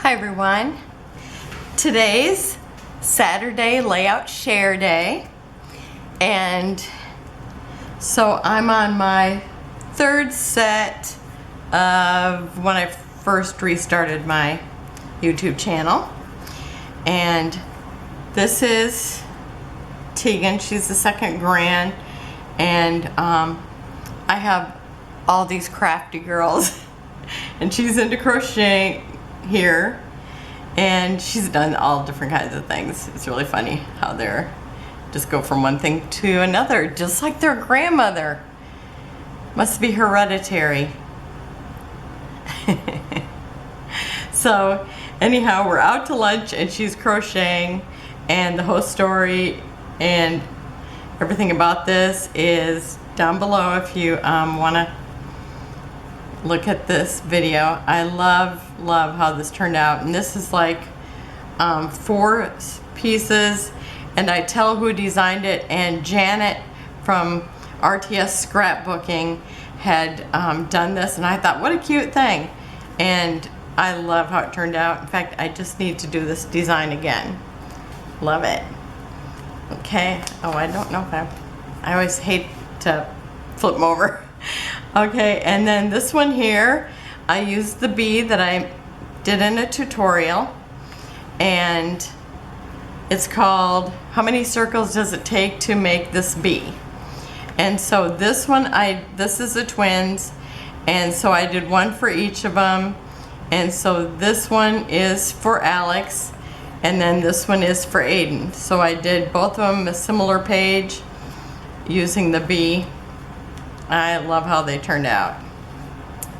Hi everyone. Today's Saturday layout share day, and so I'm on my third set of when I first restarted my YouTube channel, and this is Tegan. She's the second grand, and I have all these crafty girls and she's into crocheting here, and she's done all different kinds of things. It's really funny how they're just go from one thing to another, just like their grandmother. Must be hereditary. So anyhow, we're out to lunch and she's crocheting, and the whole story and everything about this is down below if you want to look at this video. I love how this turned out, and this is like 4 pieces, and I tell who designed it, and Janet from RTS Scrapbooking had done this, and I thought, what a cute thing, and I love how it turned out. In fact, I just need to do this design again. Love it. Okay, oh, I don't know if I always hate to flip them over. Okay, and then this one here, I used the bee that I did in a tutorial, and it's called How Many Circles Does It Take to Make This Bee? And so this one, this is the twins, and so I did one for each of them, and so this one is for Alex, and then this one is for Aiden. So I did both of them a similar page using the bee. I love how they turned out.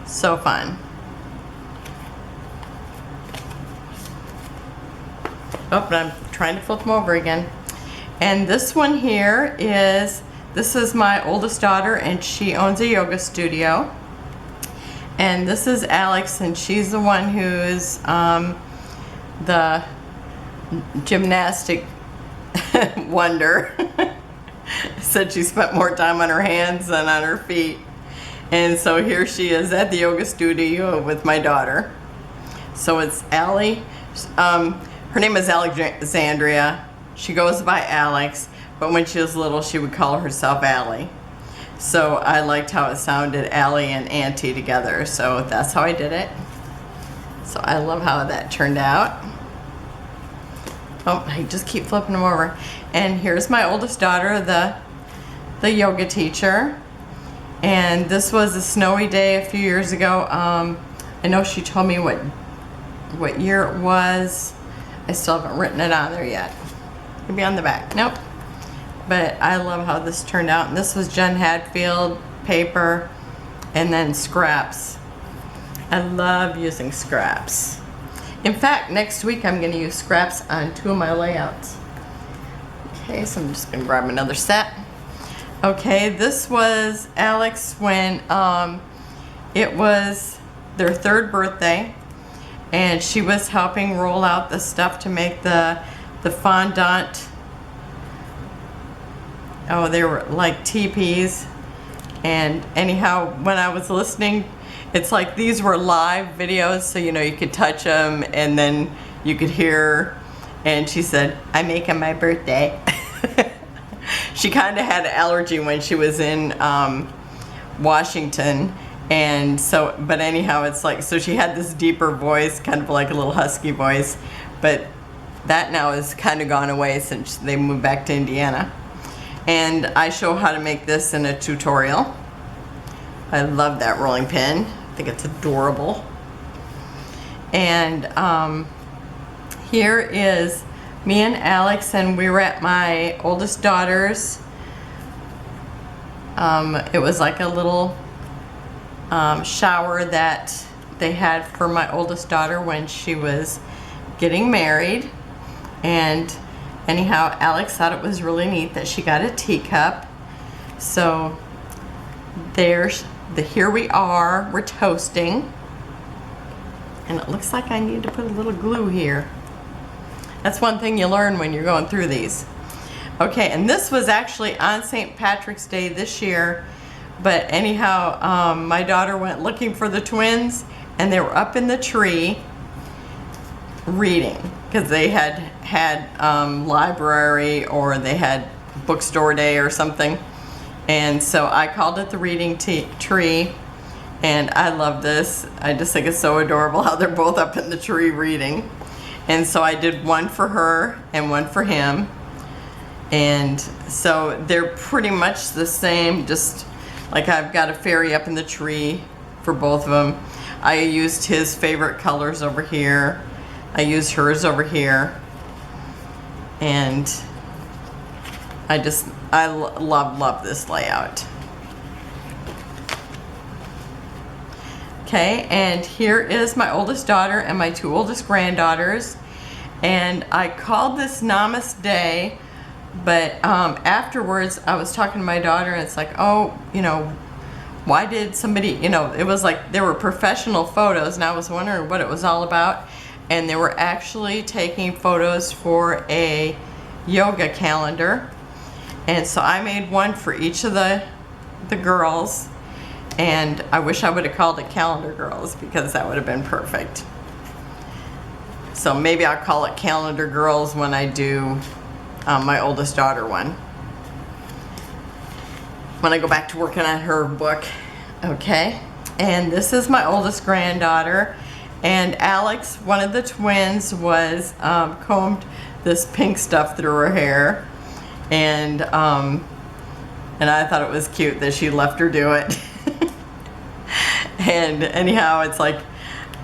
So fun. Oh, but I'm trying to flip them over again. And this one here is, this is my oldest daughter, and she owns a yoga studio. And this is Alex, and she's the one who's the gymnastic wonder. Said she spent more time on her hands than on her feet. And so here she is at the yoga studio with my daughter. So it's Allie. Her name is Alexandria. She goes by Alex, but when she was little she would call herself Allie. So I liked how it sounded, Allie and Auntie together, so that's how I did it. So I love how that turned out. Oh, I just keep flipping them over. And here's my oldest daughter, the yoga teacher. And this was a snowy day a few years ago. I know she told me what year it was. I still haven't written it on there yet. Maybe on the back. Nope. But I love how this turned out. And this was Jen Hadfield paper, and then scraps. I love using scraps. In fact, next week I'm going to use scraps on 2 of my layouts. Okay, so I'm just going to grab another set. Okay, this was Alex when it was their 3rd birthday, and she was helping roll out the stuff to make the fondant. Oh, they were like teepees. And anyhow, when I was listening, it's like these were live videos, so you know you could touch them and then you could hear. And she said, I make on my birthday. She kind of had an allergy when she was in Washington, and so, but anyhow, it's like, so she had this deeper voice, kind of like a little husky voice, but that now has kind of gone away since they moved back to Indiana. And I show how to make this in a tutorial. I love that rolling pin. I think it's adorable. And here is me and Alex, and we were at my oldest daughter's. It was like a little shower that they had for my oldest daughter when she was getting married. And anyhow, Alex thought it was really neat that she got a teacup. So here we are, we're toasting. And it looks like I need to put a little glue here. That's one thing you learn when you're going through these. Okay, and this was actually on St. Patrick's Day this year, but anyhow, my daughter went looking for the twins, and they were up in the tree, reading, because they had library, or they had bookstore day or something. And so I called it the reading tree, and I love this. I just think it's so adorable how they're both up in the tree reading. And so I did one for her and one for him. And so they're pretty much the same, just like I've got a fairy up in the tree for both of them. I used his favorite colors over here. I used hers over here. And I love this layout. Okay, and here is my oldest daughter and my two oldest granddaughters. And I called this Namaste, but afterwards I was talking to my daughter, and it's like, oh, you know, why did somebody, you know, it was like there were professional photos, and I was wondering what it was all about. And they were actually taking photos for a yoga calendar. And so I made one for each of the girls. And I wish I would have called it Calendar Girls, because that would have been perfect. So maybe I'll call it Calendar Girls when I do my oldest daughter one, when I go back to working on her book. Okay, and this is my oldest granddaughter, and Alex, one of the twins, was combed this pink stuff through her hair, and I thought it was cute that she left her do it. And anyhow, it's like,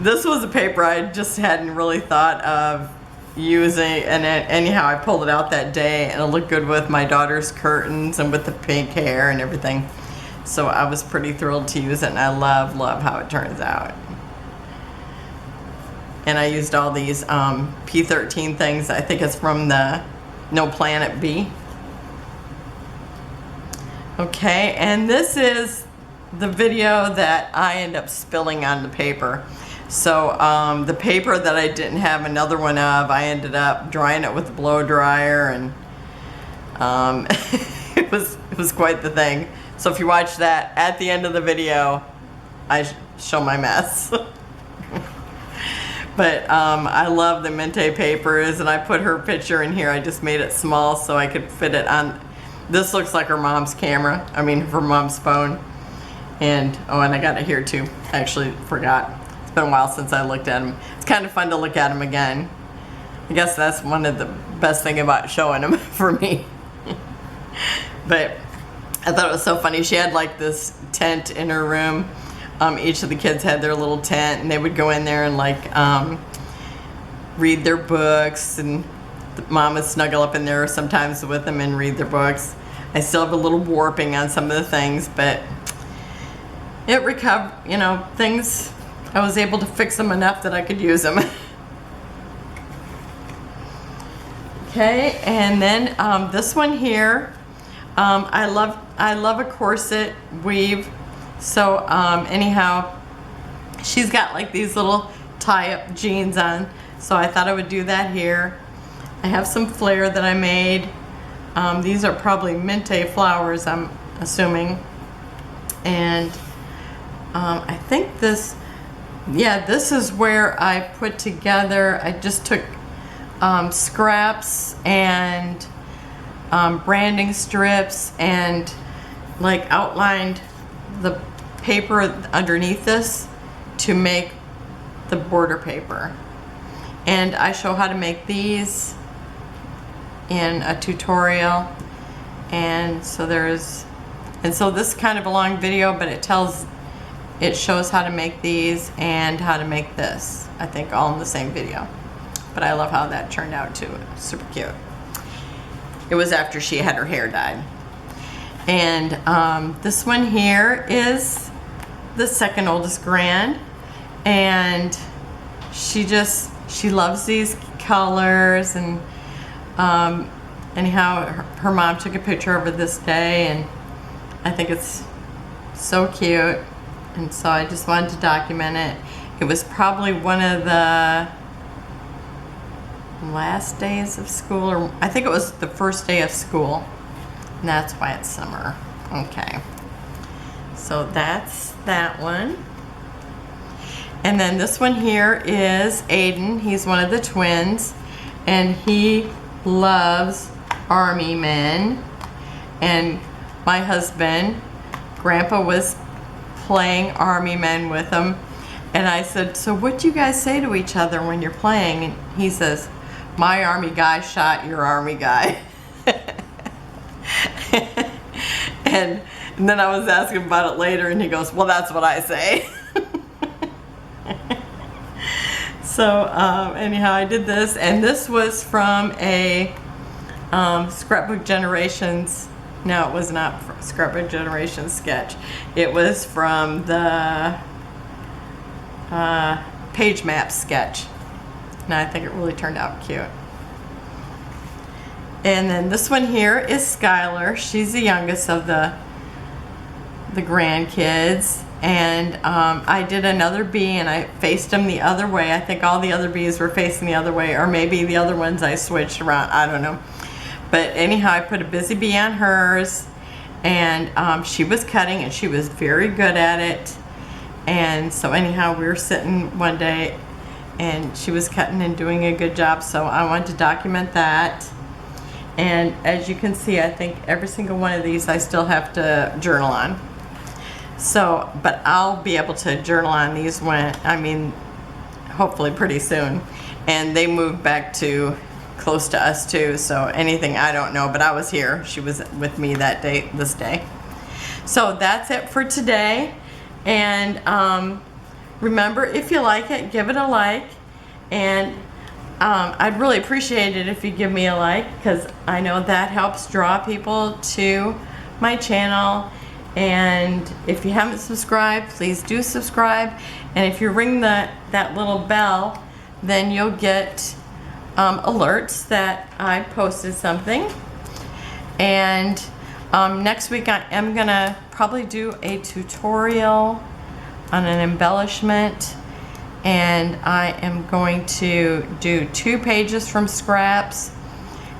this was a paper I just hadn't really thought of using, and anyhow I pulled it out that day, and it looked good with my daughter's curtains and with the pink hair and everything. So I was pretty thrilled to use it, and I love how it turns out. And I used all these P13 things. I think it's from the No Planet B. Okay, and this is the video that I end up spilling on the paper. So the paper that I didn't have another one of, I ended up drying it with a blow dryer, and it was quite the thing. So if you watch that, at the end of the video, I show my mess. But I love the Mente papers, and I put her picture in here. I just made it small so I could fit it on. This looks like her mom's camera, her mom's phone. And, oh, and I got it here too. I actually forgot. It's been a while since I looked at them. It's kind of fun to look at them again. I guess that's one of the best thing about showing them for me. But I thought it was so funny. She had like this tent in her room. Each of the kids had their little tent, and they would go in there and like read their books, and the mom would snuggle up in there sometimes with them and read their books. I still have a little warping on some of the things, but it recovered, you know, things. I was able to fix them enough that I could use them. Okay, and then this one here, I love a corset weave. So anyhow, she's got like these little tie-up jeans on, so I thought I would do that here. I have some flare that I made. These are probably Mente flowers, I'm assuming. And I think this is where I put together, I just took scraps and branding strips and like outlined the paper underneath this to make the border paper. And I show how to make these in a tutorial. And so this is kind of a long video, but it shows how to make these and how to make this, I think, all in the same video. But I love how that turned out too. Super cute. It was after she had her hair dyed. And this one here is the second oldest grand, and she loves these colors. And anyhow, her mom took a picture of her this day, and I think it's so cute, and so I just wanted to document it. It was probably one of the last days of school, or I think it was the first day of school, and that's why it's summer. Okay, so that's that one. And then this one here is Aiden. He's one of the twins, and he loves Army men. And my husband, Grandpa, was playing Army men with him. And I said, so what do you guys say to each other when you're playing? And he says, my Army guy shot your Army guy. and then I was asking about it later, and he goes, well, that's what I say. So anyhow, I did this, and this was from a Scrapbook Generations. No, it was not from Scrapbook Generations sketch. It was from the page map sketch. And I think it really turned out cute. And then this one here is Skylar. She's the youngest of the grandkids. And I did another bee, and I faced them the other way. I think all the other bees were facing the other way, or maybe the other ones I switched around. I don't know. But anyhow, I put a busy bee on hers, and she was cutting, and she was very good at it. And so anyhow, we were sitting one day, and she was cutting and doing a good job, so I wanted to document that. And as you can see, I think every single one of these I still have to journal on. So, but I'll be able to journal on these hopefully pretty soon. And they moved back to close to us too, so anything I don't know, but I was here. She was with me this day. So that's it for today. And remember, if you like it, give it a like. And I'd really appreciate it if you give me a like, because I know that helps draw people to my channel. And if you haven't subscribed, please do subscribe. And if you ring that little bell, then you'll get alerts that I posted something. And next week I am gonna probably do a tutorial on an embellishment, and I am going to do 2 pages from scraps,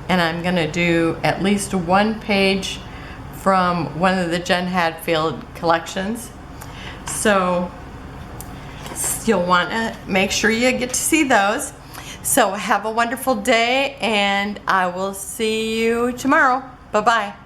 and I'm gonna do at least 1 page from one of the Jen Hadfield collections. So you'll want to make sure you get to see those. So have a wonderful day, and I will see you tomorrow. Bye-bye.